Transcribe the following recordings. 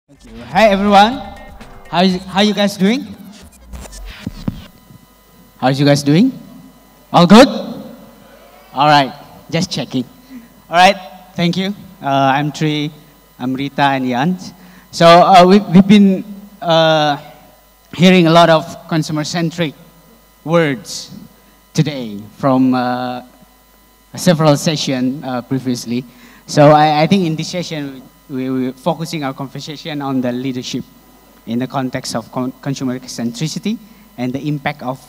Thank you. Hi everyone. How you guys doing? How's you guys doing? All good? All right. Just checking. All right. Thank you. I'm Tri, AMRITA, and Jan. So we've been hearing a lot of consumer-centric words today from several sessions previously. So I think in this session we're focusing our conversation on the leadership in the context of consumer centricity and the impact of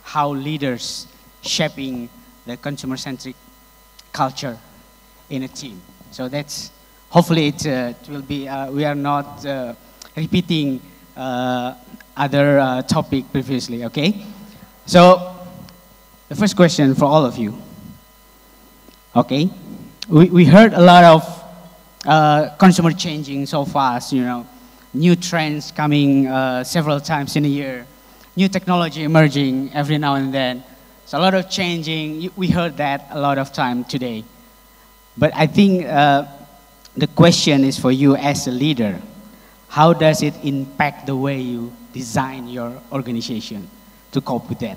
how leaders shaping the consumer-centric culture in a team. So that's, hopefully it will be, we are not repeating other topic previously, okay? So the first question for all of you, okay? We heard a lot of consumer changing so fast, you know, new trends coming several times in a year, new technology emerging every now and then. So a lot of changing, we heard that a lot of time today. But I think the question is for you as a leader, how does it impact the way you design your organization to cope with that?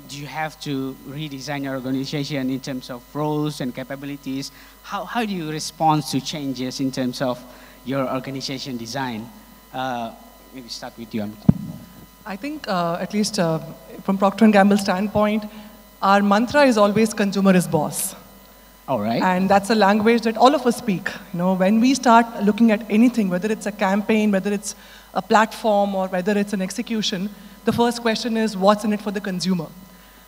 Do you have to redesign your organization in terms of roles and capabilities? How do you respond to changes in terms of your organization design? Maybe start with you, Amrita. I think, at least from Procter & Gamble's standpoint, our mantra is always consumer is boss. All right. And that's a language that all of us speak. You know, when we start looking at anything, whether it's a campaign, whether it's a platform, or whether it's an execution, the first question is, what's in it for the consumer?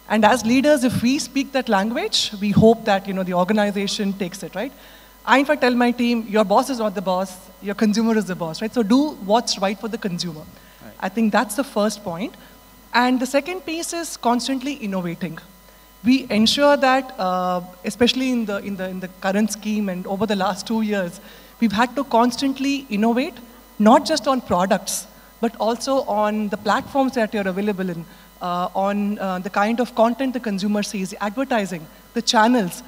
And as leaders, if we speak that language, we hope that, you know, the organization takes it, right? I, in fact, tell my team, your boss is not the boss, your consumer is the boss, right? So do what's right for the consumer. Right. I think that's the first point. And the second piece is constantly innovating. We ensure that, especially in the current scheme and over the last 2 years, we've had to constantly innovate, not just on products, but also on the platforms that you're available in, on the kind of content the consumer sees, the advertising, the channels.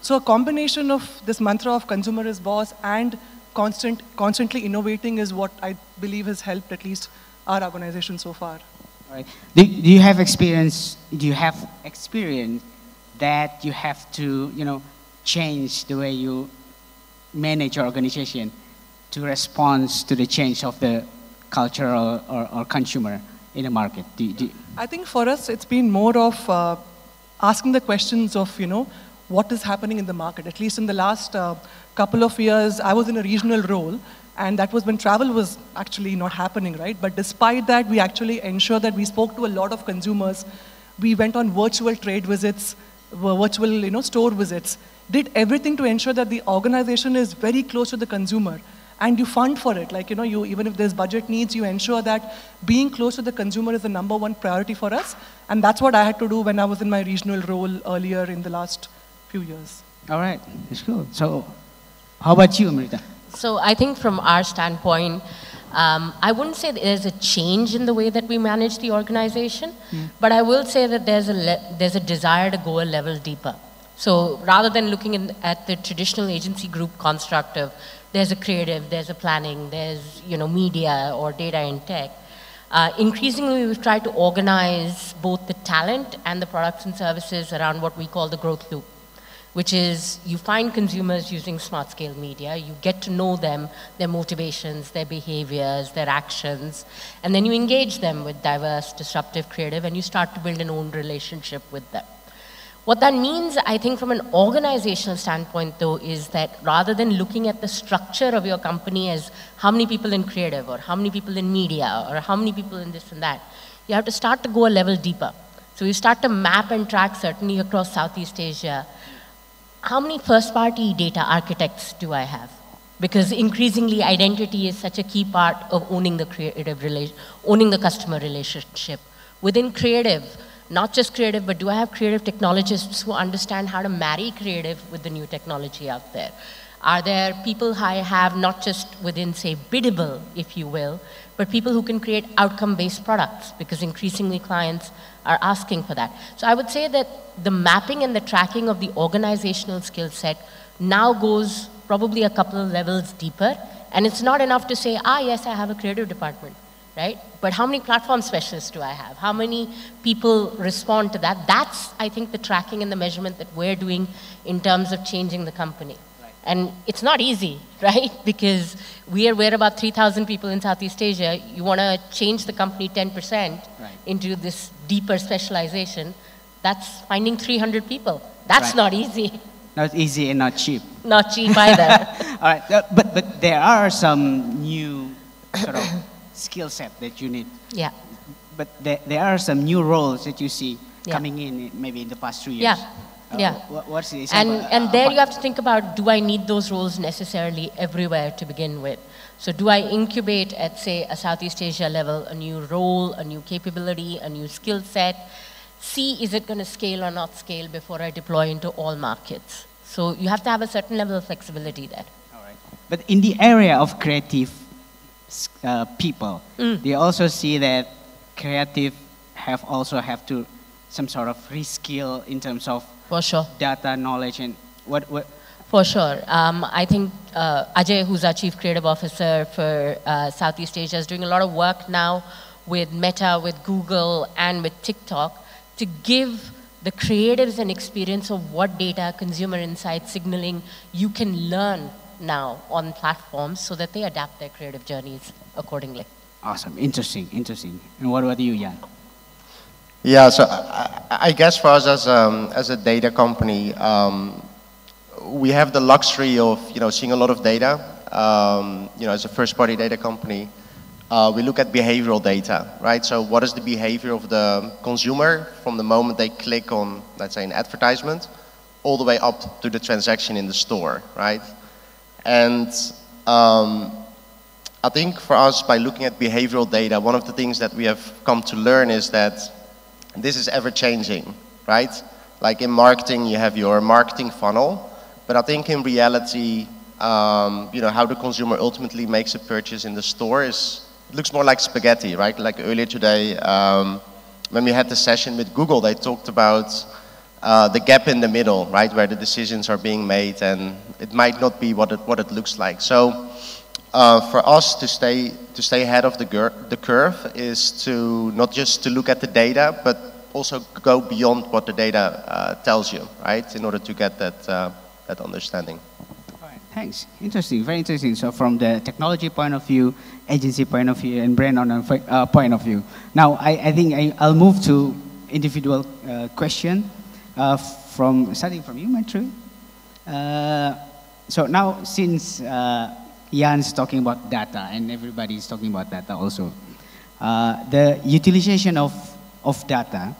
So a combination of this mantra of consumer is boss and constantly innovating is what I believe has helped at least our organization so far. All right. Do you have experience that you have to, you know, change the way you manage your organization to respond to the change of the culture or consumer in the market? I think for us, it's been more of asking the questions of, you know, what is happening in the market. At least in the last couple of years, I was in a regional role, and that was when travel was actually not happening, right? But despite that, we actually ensured that we spoke to a lot of consumers. We went on virtual trade visits, virtual, you know, store visits, did everything to ensure that the organization is very close to the consumer. And you fund for it, like, you know, even if there's budget needs, you ensure that being close to the consumer is the #1 priority for us. And that's what I had to do when I was in my regional role earlier in the last few years. All right, that's cool. So how about you, Amrita? So I think from our standpoint, I wouldn't say there's a change in the way that we manage the organization, but I will say that there's a desire to go a level deeper. So rather than looking at the traditional agency group construct of there's a creative, there's a planning, there's, you know, media or data and tech, increasingly we've tried to organize both the talent and the products and services around what we call the growth loop, which is you find consumers using smart scale media, you get to know them, their motivations, their behaviors, their actions, and then you engage them with diverse, disruptive, creative, and you start to build an own relationship with them. What that means, I think, from an organizational standpoint, though, is that rather than looking at the structure of your company as how many people in creative or how many people in media or how many people in this and that, you have to start to go a level deeper. So you start to map and track, certainly across Southeast Asia, how many first-party data architects do I have? Because increasingly, identity is such a key part of owning the owning the customer relationship. Within creative, not just creative, but do I have creative technologists who understand how to marry creative with the new technology out there? Are there people I have not just within, say, biddable, if you will, but people who can create outcome-based products, because increasingly clients are asking for that. So I would say that the mapping and the tracking of the organizational skill set now goes probably a couple of levels deeper And it's not enough to say, ah, yes, I have a creative department, right? But how many platform specialists do I have? How many people respond to that? That's, I think, the tracking and the measurement that we're doing in terms of changing the company. Right. And it's not easy, right? Because we're about 3,000 people in Southeast Asia. You want to change the company 10% into this deeper specialization. That's finding 300 people. That's not easy. Not easy and not cheap. Not cheap either. All right, but there are some new sort of skill set that you need. Yeah. But there are some new roles that you see coming in maybe in the past 2 years. Yeah. What's the example? And there you have to think about, do I need those roles necessarily everywhere to begin with? So do I incubate at, say, a Southeast Asia level, a new role, a new capability, a new skill set? See, is it going to scale or not scale before I deploy into all markets? So you have to have a certain level of flexibility there. All right. But in the area of creative people, do you also see that creative also have to some sort of reskill in terms of data knowledge and what? For sure. I think Ajay, who's our Chief Creative Officer for Southeast Asia, is doing a lot of work now with Meta, with Google, and with TikTok to give the creatives an experience of what data, consumer insight, signaling you can learn now on platforms so that they adapt their creative journeys accordingly. Awesome. Interesting. And what about you, Jan? Yeah, so I guess for us as a data company, we have the luxury of seeing a lot of data. As a first-party data company, we look at behavioral data, right? So what is the behavior of the consumer from the moment they click on, let's say, an advertisement, all the way up to the transaction in the store, right? And I think for us, by looking at behavioral data, one of the things that we have come to learn is that this is ever-changing, right? Like in marketing, you have your marketing funnel, but I think in reality, how the consumer ultimately makes a purchase in the store looks more like spaghetti, right? Like earlier today, when we had the session with Google, they talked about the gap in the middle, right, where the decisions are being made, and it might not be what it looks like. So for us to stay ahead of the curve is to not just to look at the data, but also go beyond what the data tells you, right, in order to get that understanding. All right, thanks. Interesting, very interesting. So from the technology point of view, agency point of view, and brand owner point of view. Now, I think I'll move to individual question starting from you, Maitreyi. So now, since Jan's talking about data, and everybody's talking about data also, the utilization of data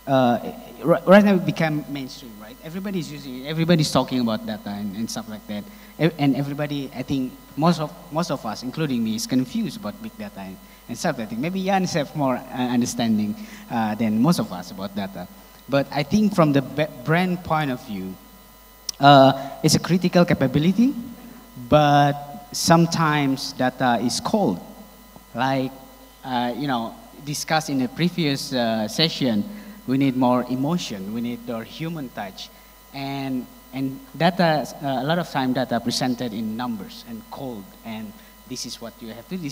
right now it became mainstream, right? Everybody's using it, everybody's talking about data and stuff like that. And everybody, I think, most of us, including me, is confused about big data and stuff like that. Maybe Jan has more understanding than most of us about data. But I think from the brand point of view, it's a critical capability, but sometimes data is cold. Like, discussed in the previous session, we need more emotion, we need more human touch. And data, a lot of time data presented in numbers and cold, and this is what you have to do,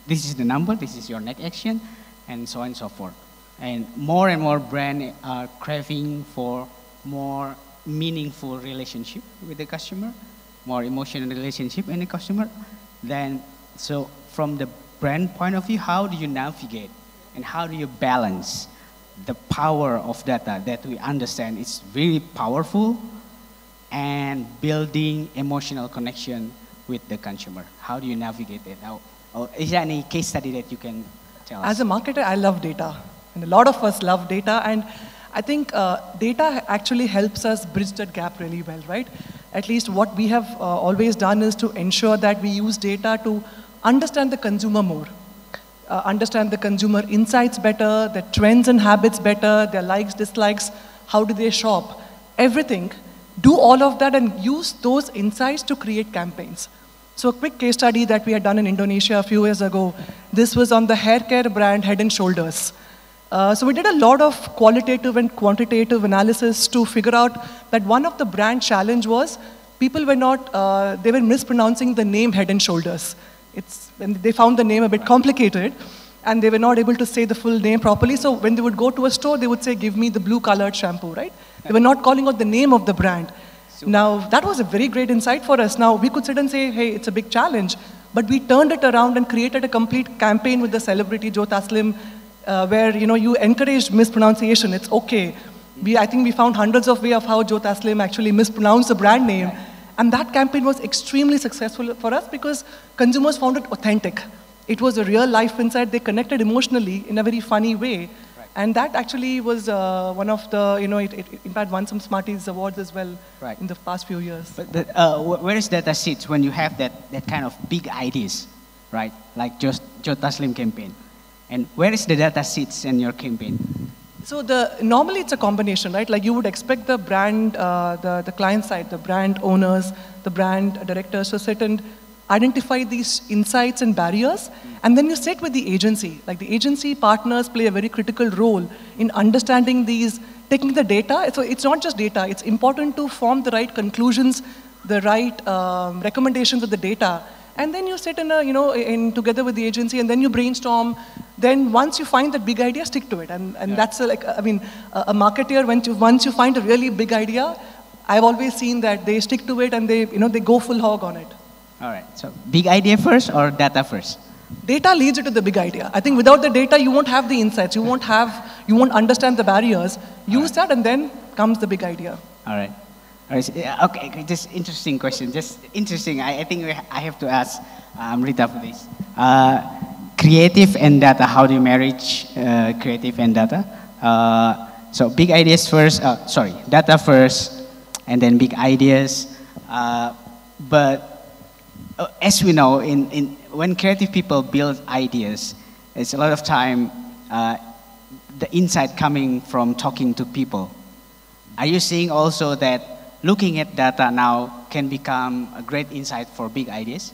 this is the number, this is your next action, and so on and so forth. And more brands are craving for more meaningful relationship with the customer, more emotional relationship in the customer. So from the brand point of view, how do you navigate and how do you balance the power of data that we understand is really powerful and building emotional connection with the consumer? How do you navigate it? Is there any case study that you can tell us? As a marketer, I love data. And a lot of us love data. And I think data actually helps us bridge that gap really well, right? At least what we have always done is to ensure that we use data to understand the consumer more. Understand the consumer insights better, their trends and habits better, their likes, dislikes, how do they shop, everything. Do all of that and use those insights to create campaigns. So a quick case study that we had done in Indonesia a few years ago, this was on the hair care brand Head & Shoulders. So we did a lot of qualitative and quantitative analysis to figure out that one of the brand challenge was people were not, they were mispronouncing the name Head and Shoulders. And they found the name a bit complicated, and they were not able to say the full name properly. So when they would go to a store, they would say, give me the blue-colored shampoo, right? They were not calling out the name of the brand. Now, that was a very great insight for us. Now, we could sit and say, hey, it's a big challenge. But we turned it around and created a complete campaign with the celebrity Joe Taslim, where you encouraged mispronunciation. It's okay. I think we found hundreds of ways of how Joe Taslim actually mispronounced the brand name. And that campaign was extremely successful for us because consumers found it authentic. It was a real life insight. They connected emotionally in a very funny way. And that actually was one of the, it in fact won some Smarties awards as well in the past few years. But where is data sits when you have that kind of big ideas, right? Like just Joe Taslim campaign. And where is the data sits in your campaign? So normally it's a combination, right? Like you would expect the brand, the client side, the brand owners, the brand directors to sit and identify these insights and barriers, and then you sit with the agency. Like the agency partners play a very critical role in understanding these, taking the data. So it's not just data, it's important to form the right conclusions, the right recommendations with the data. And then you sit together with the agency, and then you brainstorm. Then once you find that big idea, stick to it. And that's a marketer, once you find a really big idea, I've always seen that they stick to it and they go full hog on it. All right, so big idea first or data first? Data leads you to the big idea. I think without the data, you won't have the insights. You won't understand the barriers. Use that, and then comes the big idea. All right. Okay, just interesting question. Just interesting. I think I have to ask Amrita for this. Creative and data. How do you marriage creative and data? So big ideas first. Data first, and then big ideas. But as we know, when creative people build ideas, it's a lot of time the insight coming from talking to people. Are you seeing also that looking at data now can become a great insight for big ideas?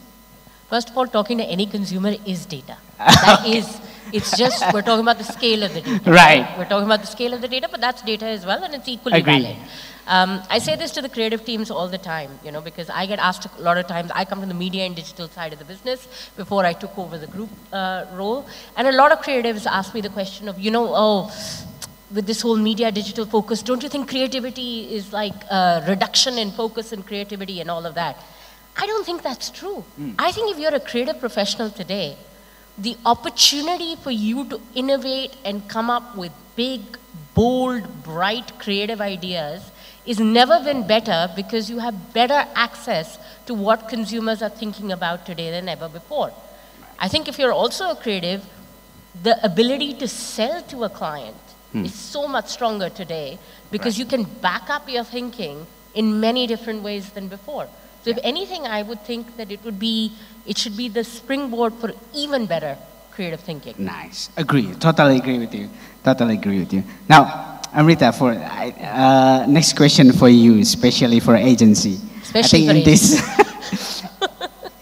First of all, talking to any consumer is data. That is, it's just, we're talking about the scale of the data. Right. We're talking about the scale of the data, but that's data as well, and it's equally valid. I say this to the creative teams all the time, because I get asked a lot of times. I come from the media and digital side of the business before I took over the group role. And a lot of creatives ask me the question of, with this whole media digital focus, don't you think creativity is like a reduction in focus and creativity and all of that? I don't think that's true. I think if you're a creative professional today, the opportunity for you to innovate and come up with big, bold, bright, creative ideas is never been better because you have better access to what consumers are thinking about today than ever before. I think if you're also a creative, the ability to sell to a client is so much stronger today because you can back up your thinking in many different ways than before. So if anything, I would think that it should be the springboard for even better creative thinking. Nice. Agree. Totally agree with you. Totally agree with you. Now, Amrita, for next question for you, especially for agency. Especially I think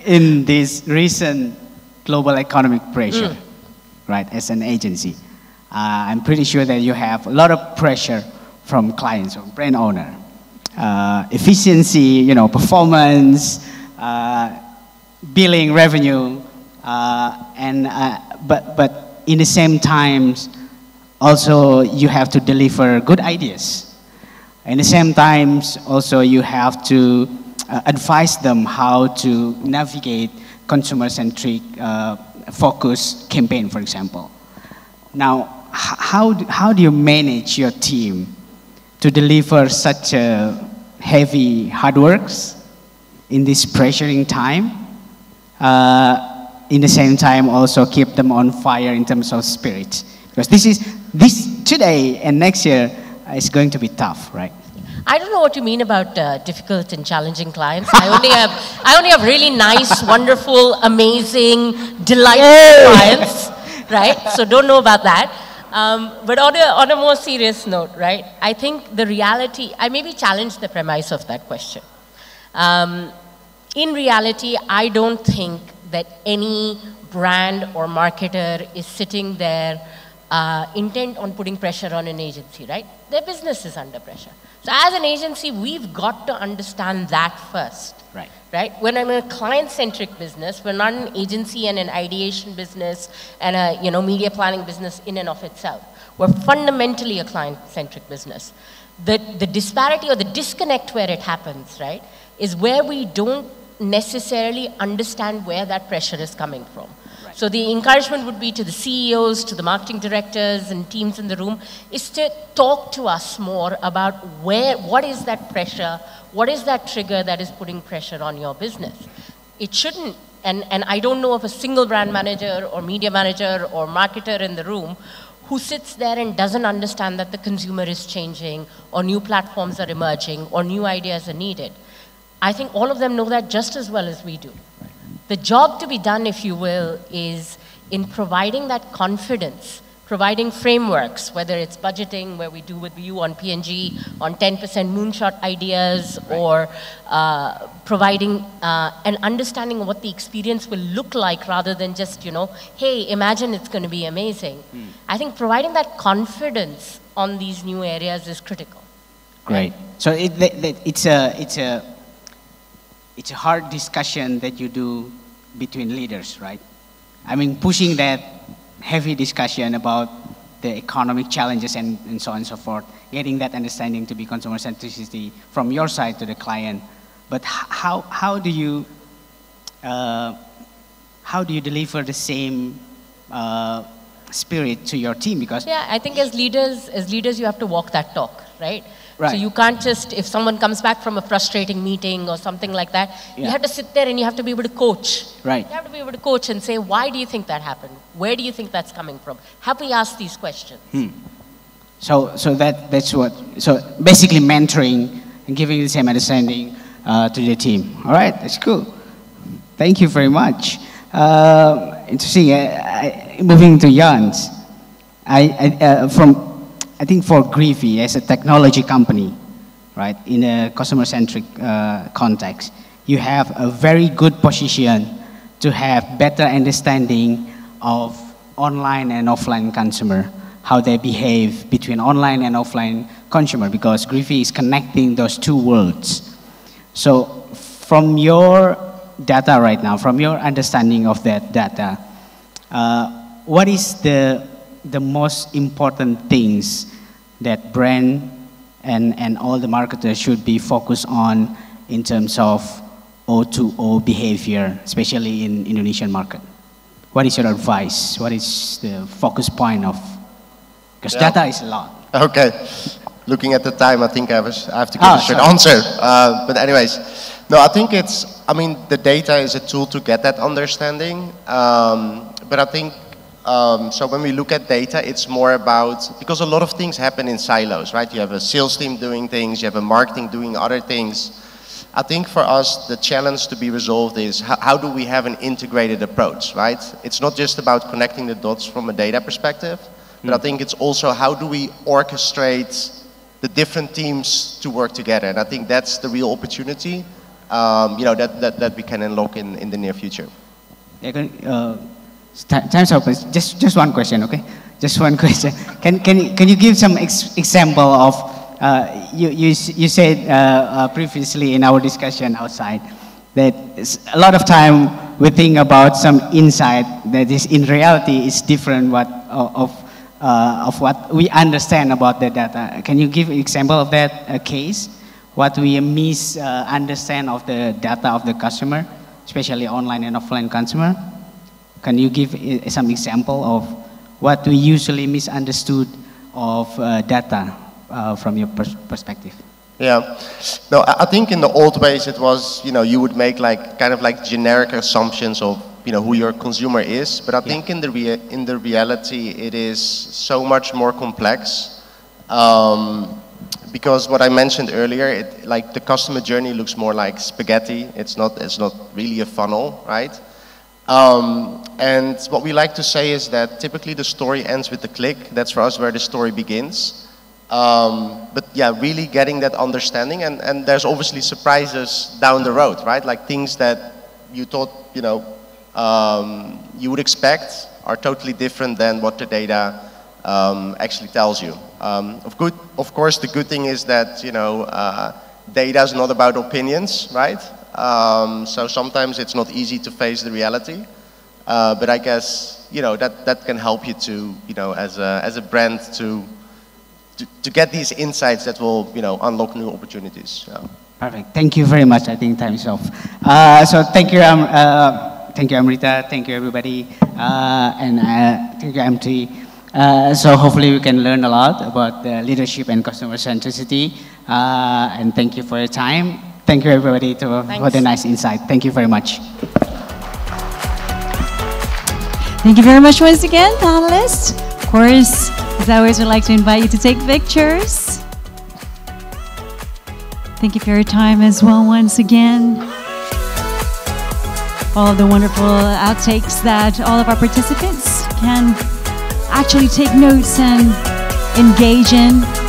in this recent global economic pressure, right, as an agency, I'm pretty sure that you have a lot of pressure from clients or brand owner. Efficiency, performance, billing, revenue, but in the same time, also you have to deliver good ideas. In the same time, also you have to advise them how to navigate consumer-centric focus campaign, for example. Now, how do you manage your team to deliver such heavy hard works in this pressuring time? In the same time, also keep them on fire in terms of spirit, because this today and next year is going to be tough, right? I don't know what you mean about difficult and challenging clients. I only have really nice, wonderful, amazing, delightful clients, right? So don't know about that. But on a more serious note, right? I think the reality, I maybe challenge the premise of that question. In reality, I don't think that any brand or marketer is sitting there intent on putting pressure on an agency, right? Their business is under pressure. So as an agency, we've got to understand that first. Right. Right? When I'm in a client-centric business, we're not an agency and an ideation business and a media planning business in and of itself. We're fundamentally a client-centric business. The disparity or the disconnect where it happens, right, is where we don't necessarily understand where that pressure is coming from. Right. So the encouragement would be to the CEOs, to the marketing directors and teams in the room, is to talk to us more about what is that pressure, what is that trigger that is putting pressure on your business. It shouldn't, and I don't know of a single brand manager or media manager or marketer in the room who sits there and doesn't understand that the consumer is changing or new platforms are emerging or new ideas are needed. I think all of them know that just as well as we do. The job to be done, if you will, is in providing that confidence, providing frameworks, whether it's budgeting, where we do with you on P&G, on 10% moonshot ideas, right, or providing an understanding of what the experience will look like rather than just, hey, imagine it's going to be amazing. I think providing that confidence on these new areas is critical. Great. So it's a hard discussion that you do between leaders, right? I mean, pushing that heavy discussion about the economic challenges and so on and so forth, getting that understanding to be consumer centricity from your side to the client. But how do you deliver the same spirit to your team? Because yeah, I think as leaders, you have to walk that talk, right? Right. So you can't just, if someone comes back from a frustrating meeting or something like that, you have to sit there and you have to be able to coach. Right. You have to be able to coach and say, why do you think that happened? Where do you think that's coming from? Have we asked these questions? So that's what, so basically mentoring and giving the same understanding to the team. All right, that's cool. Thank you very much. Interesting. Moving to Jans, I think for Grivy as a technology company, right, in a customer-centric context, you have a very good position to have better understanding of online and offline consumer, how they behave between online and offline consumer, because Grivy is connecting those two worlds. So from your data right now, from your understanding of that data, what is the most important things that brand and all the marketers should be focused on in terms of O2O behavior, especially in Indonesian market? What is your advice? What is the focus point of, because data is a lot. Okay, looking at the time, I think I have to give a short answer. But anyways, no, I think the data is a tool to get that understanding. But I think, so when we look at data, it's more about, because a lot of things happen in silos, right? You have a sales team doing things, you have a marketing doing other things. I think for us, the challenge to be resolved is how do we have an integrated approach, right? It's not just about connecting the dots from a data perspective, but I think it's also how do we orchestrate the different teams to work together. And I think that's the real opportunity, that we can unlock in the near future. Time's up. Just one question, okay? Just one question. Can you give some example of, you said previously in our discussion outside that a lot of time we think about some insight that is in reality is different of what we understand about the data. Can you give an example of that case? What we misunderstand of the data of the customer, especially online and offline consumer? Can you give some example of what we usually misunderstood of data from your perspective? Yeah, no, I think in the old ways it was, you would make kind of generic assumptions of, who your consumer is. But I think in the reality it is so much more complex. Because what I mentioned earlier, the customer journey looks more like spaghetti. It's not really a funnel, right? And what we like to say is that typically the story ends with the click. That's for us where the story begins. But yeah, really getting that understanding, and there's obviously surprises down the road, right? Like things that you thought, you would expect are totally different than what the data actually tells you. Of course, the good thing is that, you know, data is not about opinions, right? So sometimes it's not easy to face the reality. But I guess, you know, that can help you to, you know, as a brand to get these insights that will, you know, unlock new opportunities. Yeah. Perfect. Thank you very much. I think time is off. So thank you, Amrita. Thank you, everybody. And thank you, MT. So hopefully we can learn a lot about the leadership and customer centricity. And thank you for your time. Thank you, everybody, for the nice insight. Thank you very much. Thank you very much once again, panelists. Of course, as always, we'd like to invite you to take pictures. Thank you for your time as well once again. All of the wonderful outtakes that all of our participants can actually take notes and engage in.